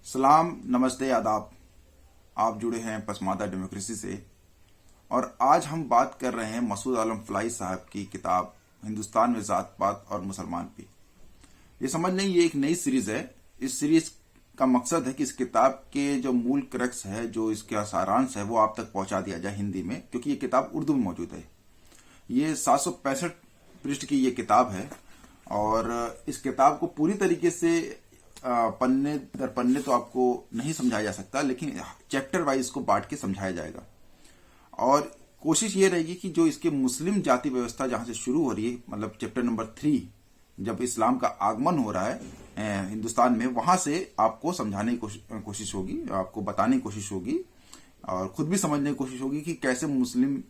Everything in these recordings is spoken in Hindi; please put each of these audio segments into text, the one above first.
सलाम, नमस्ते, आदाब। आप जुड़े हैं पसमादा डेमोक्रेसी से और आज हम बात कर रहे हैं मसूद आलम फलाही साहब की किताब हिंदुस्तान में ज़ात पात और मुसलमान पे। ये समझ लें, ये एक नई सीरीज है। इस सीरीज का मकसद है कि इस किताब के जो मूल क्रक्स है, जो इसका सारांश है, वो आप तक पहुंचा दिया जाए हिंदी में, क्योंकि ये किताब उर्दू में मौजूद है। ये 765 पृष्ठ की ये किताब है और इस किताब को पूरी तरीके से पन्ने दर पन्ने तो आपको नहीं समझाया जा सकता, लेकिन चैप्टर वाइज को बांट के समझाया जाएगा। और कोशिश ये रहेगी कि जो इसके मुस्लिम जाति व्यवस्था जहां से शुरू हो रही है, मतलब चैप्टर नंबर 3, जब इस्लाम का आगमन हो रहा है हिंदुस्तान में, वहां से आपको समझाने की कोशिश होगी, आपको बताने की कोशिश होगी और खुद भी समझने की कोशिश होगी कि कैसे मुस्लिम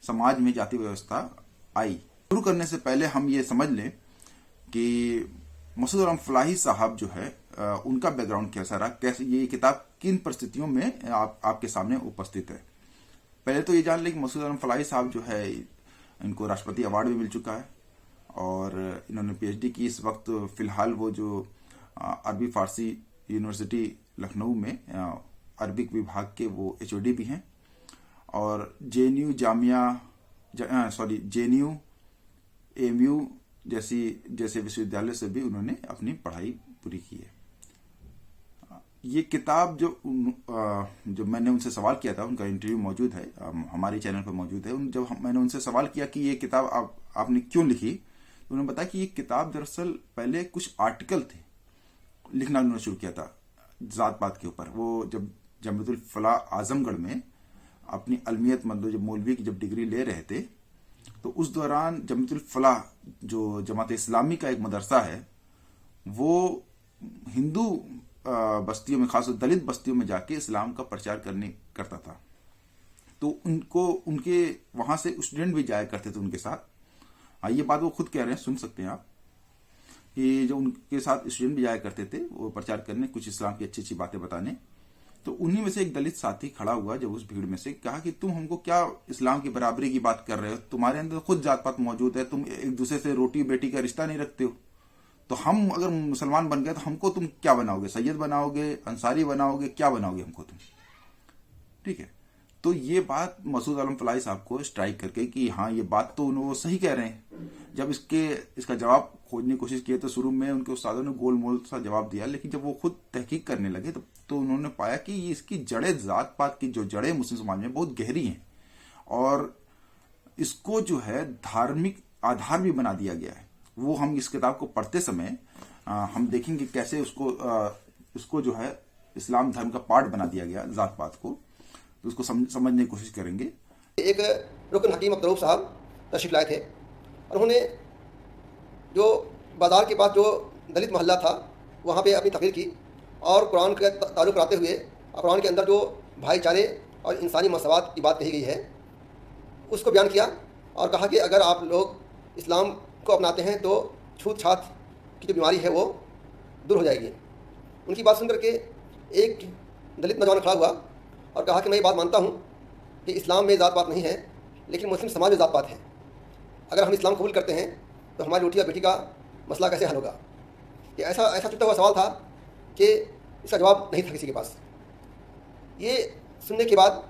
समाज में जाति व्यवस्था आई। शुरू करने से पहले हम ये समझ लें कि मसूद आलम फलाही साहब जो है, उनका बैकग्राउंड कैसा रहा, कैसे ये किताब किन परिस्थितियों में आपके सामने उपस्थित है। पहले तो ये जान लें कि मसूद आलम फलाही साहब जो है, इनको राष्ट्रपति अवार्ड भी मिल चुका है और इन्होंने पीएचडी की। इस वक्त फिलहाल वो जो अरबी फारसी यूनिवर्सिटी लखनऊ में अरबिक विभाग के वो एचओडी भी हैं और जेएनयू एमयू जैसे विश्वविद्यालय से भी उन्होंने अपनी पढ़ाई पूरी की है। ये किताब जो मैंने उनसे सवाल किया था, उनका इंटरव्यू मौजूद है, हमारे चैनल पर मौजूद है। जब मैंने उनसे सवाल किया कि ये किताब आपने क्यों लिखी, तो उन्होंने बताया कि ये किताब दरअसल पहले कुछ आर्टिकल थे लिखना उन्होंने शुरू किया था जात पात के ऊपर। वो जब जमीयतुल फलाह आजमगढ़ में अपनी अलमियत, मतलब जब मौलवी की जब डिग्री ले रहे थे, तो उस दौरान जमीयतुल फलाह जो जमात इस्लामी का एक मदरसा है, वो हिंदू बस्तियों में, खासकर दलित बस्तियों में जाके इस्लाम का प्रचार करता था। तो उनके वहां से स्टूडेंट भी जाया करते थे उनके साथ। ये बात वो खुद कह रहे हैं, सुन सकते हैं आप, कि जो उनके साथ स्टूडेंट भी जाया करते थे वो प्रचार करने, कुछ इस्लाम की अच्छी अच्छी बातें बताने। तो उन्हीं में से एक दलित साथी खड़ा हुआ जब उस भीड़ में से, कहा कि तुम हमको क्या इस्लाम की बराबरी की बात कर रहे हो, तुम्हारे अंदर खुद जात पात मौजूद है, तुम एक दूसरे से रोटी बेटी का रिश्ता नहीं रखते हो, तो हम अगर मुसलमान बन गए तो हमको तुम क्या बनाओगे, सैयद बनाओगे, अंसारी बनाओगे, क्या बनाओगे हमको तुम। ठीक है, तो ये बात मसूद आलम फलाही साहब को स्ट्राइक करके कि हाँ, ये बात तो वो सही कह रहे हैं। जब इसका जवाब खोजने की कोशिश की तो शुरू में उनके उस्तादों ने गोल मोल सा जवाब दिया, लेकिन जब वो खुद तहकीक करने लगे तो उन्होंने पाया कि इसकी जड़ें, जात पात की जो जड़ें मुस्लिम समाज में बहुत गहरी हैं और इसको जो है धार्मिक आधार भी बना दिया गया है। वो हम इस किताब को पढ़ते समय हम देखेंगे कैसे उसको जो है इस्लाम धर्म का पार्ट बना दिया गया, जात पात को। तो उसको समझने की कोशिश करेंगे। एक रुकन हकीम अख्तरूफ साहब तशरीफ लाए थे और उन्होंने जो बाज़ार के पास जो दलित मोहल्ला था वहाँ पे अपनी तकरीर की और कुरान के तारुफ कराते हुए कुरान के अंदर जो भाईचारे और इंसानी मसवात की बात कही गई है उसको बयान किया और कहा कि अगर आप लोग इस्लाम को अपनाते हैं तो छूत छात की जो बीमारी है वो दूर हो जाएगी। उनकी बात सुन करके एक दलित नौजवान खड़ा हुआ और कहा कि मैं ये बात मानता हूँ कि इस्लाम में ज़ात पात नहीं है, लेकिन मुस्लिम समाज में ज़ात पात है। अगर हम इस्लाम कबूल करते हैं तो हमारी रोटी और बेटी का मसला कैसे हल होगा। ये ऐसा छुट्टा हुआ सवाल था कि इसका जवाब नहीं था किसी के पास। ये सुनने के बाद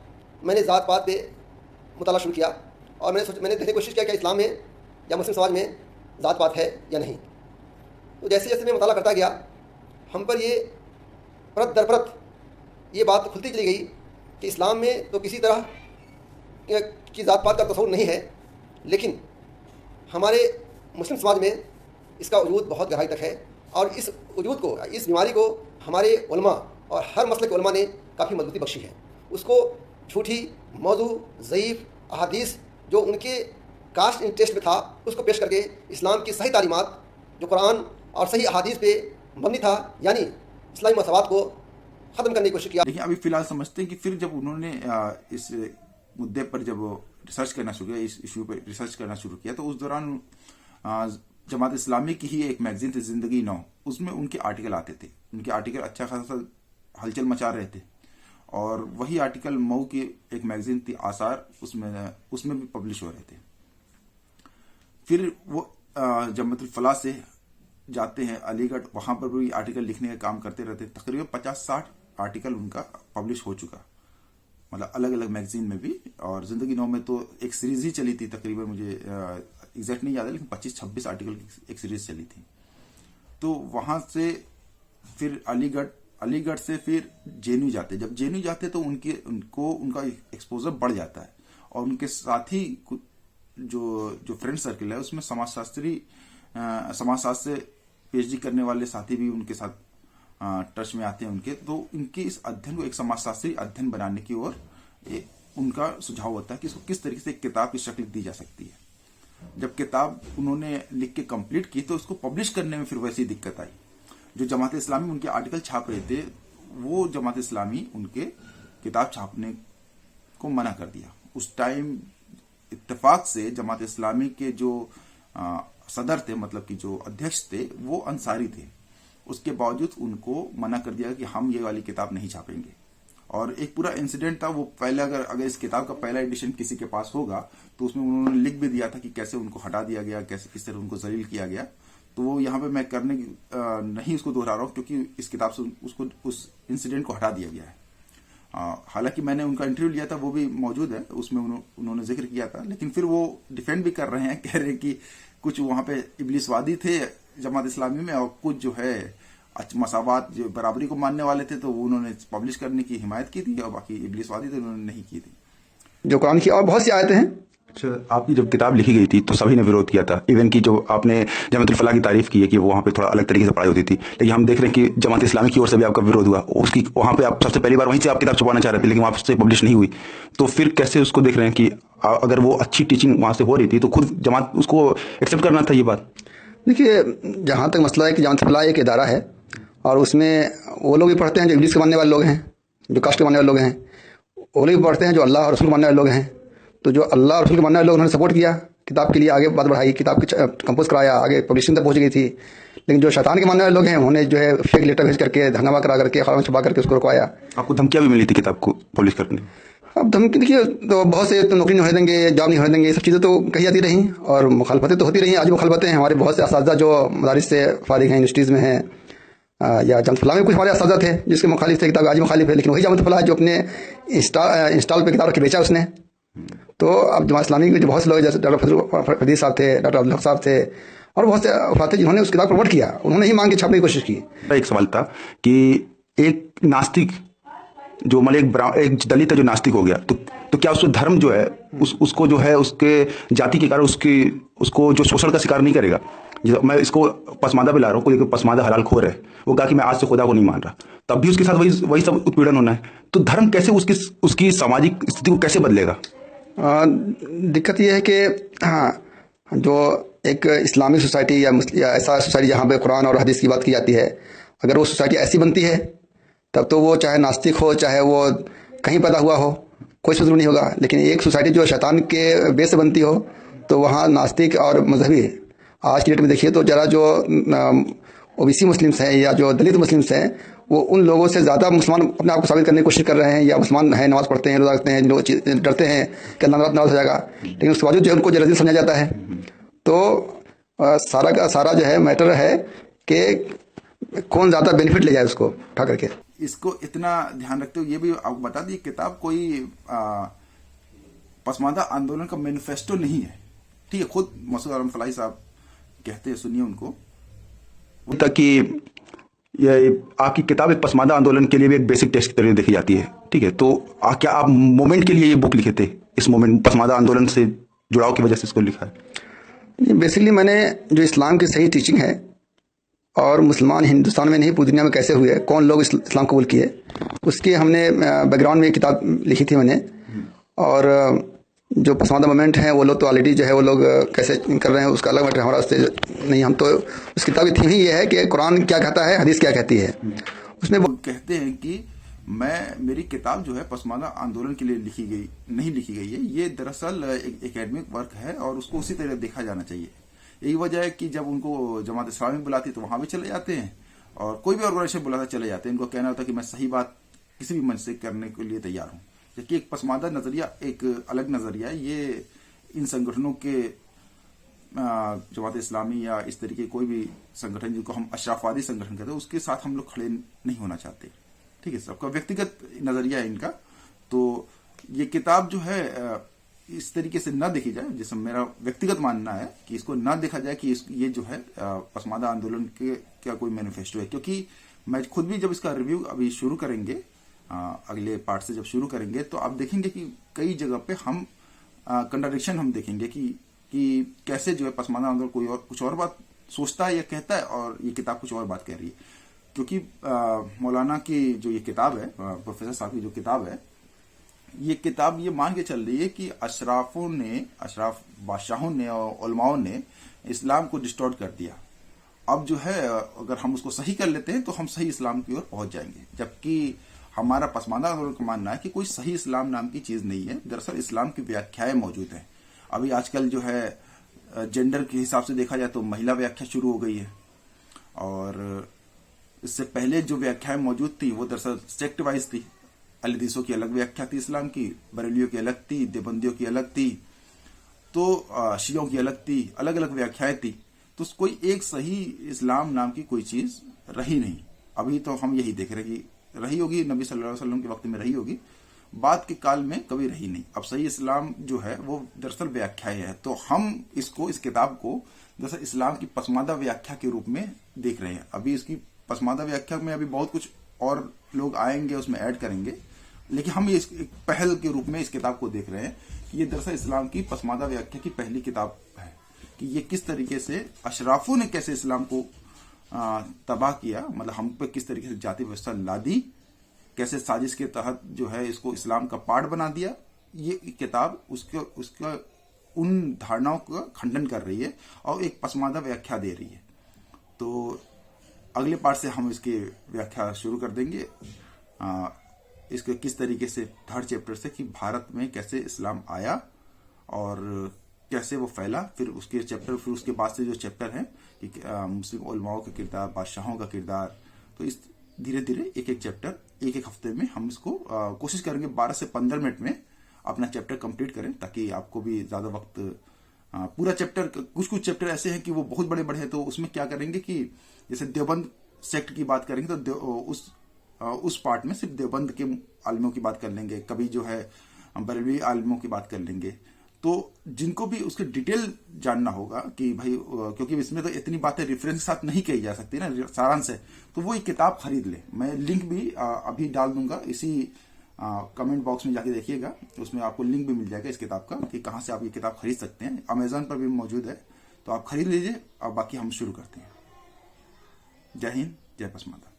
मैंने ज़ात पात पे मुताला शुरू किया और मैंने देखने की कोशिश किया कि इस्लाम में या मुस्लिम समाज में ज़ात पात है या नहीं। तो जैसे जैसे मैं मुताला करता गया, हम पर ये परत दर परत ये बात खुलती चली गई कि इस्लाम में तो किसी तरह की ज़ात पात का तस्वुर नहीं है, लेकिन हमारे मुस्लिम समाज में इसका वजूद बहुत गहराई तक है और इस वजूद को, इस बीमारी को हमारे उलमा और हर मसले के उलमा ने काफ़ी मजबूती बख्शी है। उसको झूठी, मौजू, ज़ईफ़ अहादीस जो उनके कास्ट इंटरेस्ट में था उसको पेश करके इस्लाम की सही तालीमात जो कुरान और सही अहादीस पे मबनी था, यानी इस्लामी मसवात को ख़त्म करने की कोशिश किया। लेकिन अभी फिलहाल समझते हैं कि फिर जब उन्होंने इस मुद्दे पर जब रिसर्च करना शुरू किया, इस इशू पर रिसर्च करना शुरू किया, तो उस दौरान जमात इस्लामी की ही एक मैगजीन थी जिंदगी नौ, उसमें उनके आर्टिकल आते थे। उनके आर्टिकल अच्छा खासा हलचल मचा रहे थे और वही आर्टिकल मऊ की एक मैगजीन थी आसार, उसमें भी पब्लिश हो रहे थे। फिर वो जमातुल फलाह से जाते हैं अलीगढ़, वहां पर भी आर्टिकल लिखने का काम करते रहते हैं। तकरीबन 50-60 आर्टिकल उनका पब्लिश हो चुका, मतलब अलग अलग मैगजीन में भी। और जिंदगी नौ में तो एक सीरीज ही चली थी, तकरीबन मुझे एग्जैक्ट नहीं याद है, लेकिन 25-26 आर्टिकल की एक सीरीज चली थी। तो वहां से फिर अलीगढ़ से फिर जेएनयू जाते। जब जेएनयू जाते तो उनका एक्सपोजर बढ़ जाता है, और उनके साथ ही जो फ्रेंड सर्किल है उसमें समाजशास्त्र से पीएचडी करने वाले साथी भी उनके साथ टच में आते हैं उनके। तो इनके इस अध्ययन को एक समाजशास्त्री अध्ययन बनाने की ओर उनका सुझाव होता है कि इसको किस तरीके से एक किताब की शक्ल दी जा सकती है। जब किताब उन्होंने लिख के कंप्लीट की तो उसको पब्लिश करने में फिर वैसी दिक्कत आई। जो जमात इस्लामी उनके आर्टिकल छाप रहे थे, वो जमात इस्लामी उनके किताब छापने को मना कर दिया। उस टाइम इत्तेफाक से जमात इस्लामी के जो सदर थे, मतलब कि जो अध्यक्ष थे, वो अंसारी थे। उसके बावजूद उनको मना कर दिया कि हम ये वाली किताब नहीं छापेंगे। और एक पूरा इंसिडेंट था वो, पहले अगर इस किताब का पहला एडिशन किसी के पास होगा तो उसमें उन्होंने लिख भी दिया था कि कैसे उनको हटा दिया गया, कैसे किस तरह उनको जलील किया गया। तो वो यहाँ पे मैं करने नहीं उसको दोहरा रहा हूँ, क्योंकि इस किताब से उस इंसिडेंट को हटा दिया गया है। हालांकि मैंने उनका इंटरव्यू लिया था, वो भी मौजूद है, उसमें उन्होंने जिक्र किया था। लेकिन फिर वो डिफेंड भी कर रहे हैं, कह रहे हैं कि कुछ वहां पे इब्लिसवादी थे जमात इस्लामी में, और कुछ जो है मसावात, जो बराबरी को मानने वाले थे, तो उन्होंने पब्लिश करने की हिमायत की थी, और बाकी इब्लिसवादी थे उन्होंने नहीं की थी। जो कुरान की और बहुत सी आयतें हैं। अच्छा, आपकी जब किताब लिखी गई थी तो सभी ने विरोध किया था। इवन की जो आपने जमातुल फलाह की तारीफ की है कि वो वहाँ पे थोड़ा अलग तरीके से पढ़ाई होती थी, लेकिन हम देख रहे हैं कि जमात इस्लामी की ओर से भी आपका विरोध हुआ। उसकी वहाँ पे आप सबसे पहली बार वहीं से आप किताब छुपाना चाह रहे थे, लेकिन वहाँ से पब्लिश नहीं हुई। तो फिर कैसे उसको देख रहे हैं कि अगर वो अच्छी टीचिंग वहाँ से हो रही थी तो खुद जमात उसको एक्सेप्ट करना था ये बात? देखिए, जहाँ तक मसला है कि जमात फलाह एक इदारा है, और उसमें वो लोग भी पढ़ते हैं जो इंग्लिश के मानने वाले लोग हैं, जो कास्ट के मानने वाले लोग हैं, वो लोग भी पढ़ते हैं जो अल्लाह और रसूल मानने वाले लोग हैं। तो जो अल्लाह और रसूल के मानने वाले लोग, उन्होंने सपोर्ट किया किताब के लिए, आगे बात बढ़ाई, किताब की कंपोज कराया, आगे पब्लिशिंग तक पहुंच गई थी। लेकिन जो शैतान के मानने वाले लोग हैं, उन्होंने जो है फेक लेटर भेज करके, हंगामा करा करके, अखबार में छुपा करके उसको रुकवाया। आपको धमकियां भी मिली थी किताब को पब्लिश करने? अब धमकी देखिए, तो बहुत से तो नौकरी नहीं होने देंगे, जॉब नहीं होने देंगे, ये सब चीज़ें तो कही जाती रही, और मुखालफतें तो होती रही। आज मुखालफतें हैं। हमारे बहुत से असातिज़ा जो मदारिस से फारिग हैं, यूनिवर्सिटीज़ में हैं, या जमात फलाह में कुछ हमारे असातिज़ा थे जिसके मुखालिफ थे किताब, आज मुखालिफ है। लेकिन वही जमात फलाह जो अपने इंस्टॉल पे किताब रख के बेचा उसने। तो अब जमात इस्लामी के जो बहुत से लोग, जैसे डॉक्टर फरीद साहब थे, डॉक्टर अब्दुल हक साहब थे, और बहुत से अफराद थे जिन्होंने उस किताब को प्रमोट किया, उन्होंने ही मांग के छापने की कोशिश की। एक सवाल था कि एक नास्तिक जो मतलब एक दलित है जो नास्तिक हो गया, तो क्या उसको धर्म जो है उसको जो है उसके जाति के कारण उसको जो शोषण का शिकार नहीं करेगा? मैं इसको पसमानदा पे ला रहा हूँ, कोई पसमानदा हलाल खोर है, वो कहा कि मैं आज से खुदा को नहीं मान रहा, तब भी उसके साथ वही सब उत्पीड़न होना है। तो धर्म कैसे उसकी सामाजिक स्थिति को कैसे बदलेगा? दिक्कत यह है कि हाँ, जो एक इस्लामिक सोसाइटी या ऐसा सोसाइटी जहाँ पे कुरान और हदीस की बात की जाती है, अगर वो सोसाइटी ऐसी बनती है, तब तो वो चाहे नास्तिक हो, चाहे वो कहीं पैदा हुआ हो, कोई सुधर नहीं होगा। लेकिन एक सोसाइटी जो शैतान के बेस से बनती हो, तो वहाँ नास्तिक और मजहबी, आज की डेट में देखिए तो जरा जो ओबीसी मुस्लिम्स हैं या जो दलित मुस्लिम्स हैं, वो उन लोगों से ज़्यादा मुसलमान अपने आप को साबित करने की कोशिश कर रहे हैं, या मुसलमान हैं, नमाज़ पढ़ते हैं, रोज़ा रखते हैं, लोग डरते हैं कि अल्लाह नाराज़ हो जाएगा, लेकिन उसके बावजूद जो है उनको जरदील समझा जाता है। तो सारा का सारा जो है मैटर है कि कौन ज़्यादा बेनिफिट ले जाए उसको उठा करके। इसको इतना ध्यान रखते हुए ये भी आपको बता दी, किताब कोई पसमानदा आंदोलन का मैनिफेस्टो नहीं है, ठीक है। खुद मसूद आलम फलाही साहब कहते हैं, सुनिए उनको। ताकि ये आपकी किताब एक पसमानदा आंदोलन के लिए भी एक बेसिक टेक्स्ट की तरह देखी जाती है, ठीक है। तो क्या आप मोमेंट के लिए ये बुक लिखे थे? इस मोमेंट पसमानदा आंदोलन से जुड़ाव की वजह से इसको लिखा है? बेसिकली मैंने जो इस्लाम की सही टीचिंग है, और मुसलमान हिंदुस्तान में नहीं पूरी दुनिया में कैसे हुए, कौन लोग इस्लाम कबूल किए, उसकी हमने बैकग्राउंड में एक किताब लिखी थी मैंने। और जो पसमानदा मोमेंट हैं, वो लोग तो ऑलरेडी जो है वो लोग कैसे कर रहे हैं उसका अलग मैटर, हमारा उससे नहीं। हम तो उस किताब की थीम ही ये है कि कुरान क्या कहता है, हदीस क्या कहती है। उसमें वो कहते हैं कि मेरी किताब जो है पसमानदा आंदोलन के लिए नहीं लिखी गई है, ये दरअसल एक एकेडमिक वर्क है, और उसको उसी तरह देखा जाना चाहिए। यही वजह है कि जब उनको जमात इस्लामी बुलाती तो वहां भी चले जाते हैं, और कोई भी ऑर्गेनाइजेशन बुलाता चले जाते हैं। इनको कहना होता है कि मैं सही बात किसी भी मंच से करने के लिए तैयार हूं। जबकि एक पसमानदा नजरिया एक अलग नजरिया है, ये इन संगठनों के जमात इस्लामी या इस तरीके कोई भी संगठन जिनको हम अशराफवादी संगठन कहते हैं उसके साथ हम लोग खड़े नहीं होना चाहते। ठीक है, सबका व्यक्तिगत नजरिया है इनका। तो ये किताब जो है इस तरीके से ना देखी जाए, जैसे मेरा व्यक्तिगत मानना है कि इसको ना देखा जाए कि ये जो है पसमानदा आंदोलन के क्या कोई मैनिफेस्टो है। क्योंकि मैं खुद भी जब इसका रिव्यू अभी शुरू करेंगे, अगले पार्ट से जब शुरू करेंगे, तो आप देखेंगे कि कई जगह पे हम कंट्राडिक्शन हम देखेंगे कि कैसे जो है पसमानदा आंदोलन कोई और कुछ और बात सोचता है या कहता है और ये किताब कुछ और बात कह रही है। क्योंकि मौलाना की जो ये किताब है, प्रोफेसर साहब की जो किताब है, ये किताब ये मान के चल रही है कि अशराफ बादशाहों ने और उलमाओं ने इस्लाम को डिस्टॉर्ट कर दिया। अब जो है अगर हम उसको सही कर लेते हैं तो हम सही इस्लाम की ओर पहुंच जाएंगे। जबकि हमारा पसमानदा आंदोलन का मानना है कि कोई सही इस्लाम नाम की चीज नहीं है। दरअसल इस्लाम की व्याख्याएं मौजूद हैं। अभी आजकल जो है जेंडर के हिसाब से देखा जाए तो महिला व्याख्या शुरू हो गई है, और इससे पहले जो व्याख्याएं मौजूद थी वो दरअसल सेक्ट वाइज थी। अहलदीसों की अलग व्याख्या थी इस्लाम की, बरेलियों की अलग थी, देवबंदियों की अलग थी, तो शियों की अलग थी, अलग अलग व्याख्याएं थी। तो कोई एक सही इस्लाम नाम की कोई चीज रही नहीं। अभी तो हम यही देख रहे हैं कि रही होगी, नबी सल्लल्लाहु अलैहि वसल्लम के वक्त में रही होगी, बाद के काल में कभी रही नहीं। अब सही इस्लाम जो है वो दरअसल व्याख्याएं है। तो हम इस किताब को दरअसल इस्लाम की पसमानदा व्याख्या के रूप में देख रहे हैं। अभी इसकी पसमानदा व्याख्या में अभी बहुत कुछ और लोग आएंगे, उसमें ऐड करेंगे, लेकिन हम ये एक पहल के रूप में इस किताब को देख रहे हैं कि ये दरअसल इस्लाम की पसमानदा व्याख्या की पहली किताब है कि ये किस तरीके से अशराफों ने कैसे इस्लाम को तबाह किया, मतलब हम पे किस तरीके से जाति व्यवस्था ला दी, कैसे साजिश के तहत जो है इसको इस्लाम का पार्ट बना दिया। ये किताब उसका उन धारणाओं का खंडन कर रही है और एक पसमानदा व्याख्या दे रही है। तो अगले पार्ट से हम इसकी व्याख्या शुरू कर देंगे, इसके किस तरीके से थर्ड चैप्टर से कि भारत में कैसे इस्लाम आया और कैसे वो फैला, फिर उसके चैप्टर, फिर उसके बाद से जो चैप्टर है कि मुस्लिम उलमाओं का किरदार, बादशाहों का किरदार। तो इस धीरे धीरे एक एक चैप्टर एक एक हफ्ते में हम इसको कोशिश करेंगे 12 से 15 मिनट में अपना चैप्टर कंप्लीट करें, ताकि आपको भी ज्यादा वक्त पूरा चैप्टर, कुछ चैप्टर ऐसे हैं कि वो बहुत बड़े बड़े हैं, तो उसमें क्या करेंगे कि जैसे देवबंद सेक्ट की बात करेंगे तो उस पार्ट में सिर्फ देवबंद के आलिमों की बात कर लेंगे, कभी जो है बरेलवी आलिमों की बात कर लेंगे। तो जिनको भी उसके डिटेल जानना होगा कि भाई, क्योंकि इसमें तो इतनी बातें रेफरेंस के साथ नहीं कही जा सकती ना, सारांश है, तो वो एक किताब खरीद ले। मैं लिंक भी अभी डाल दूंगा इसी कमेंट बॉक्स में, जाके देखिएगा, उसमें आपको लिंक भी मिल जाएगा इस किताब का कि कहाँ से आप ये किताब खरीद सकते हैं। अमेजोन पर भी मौजूद है, तो आप खरीद लीजिए। और बाकी हम शुरू करते हैं। जय हिंद, जय पसमानदा।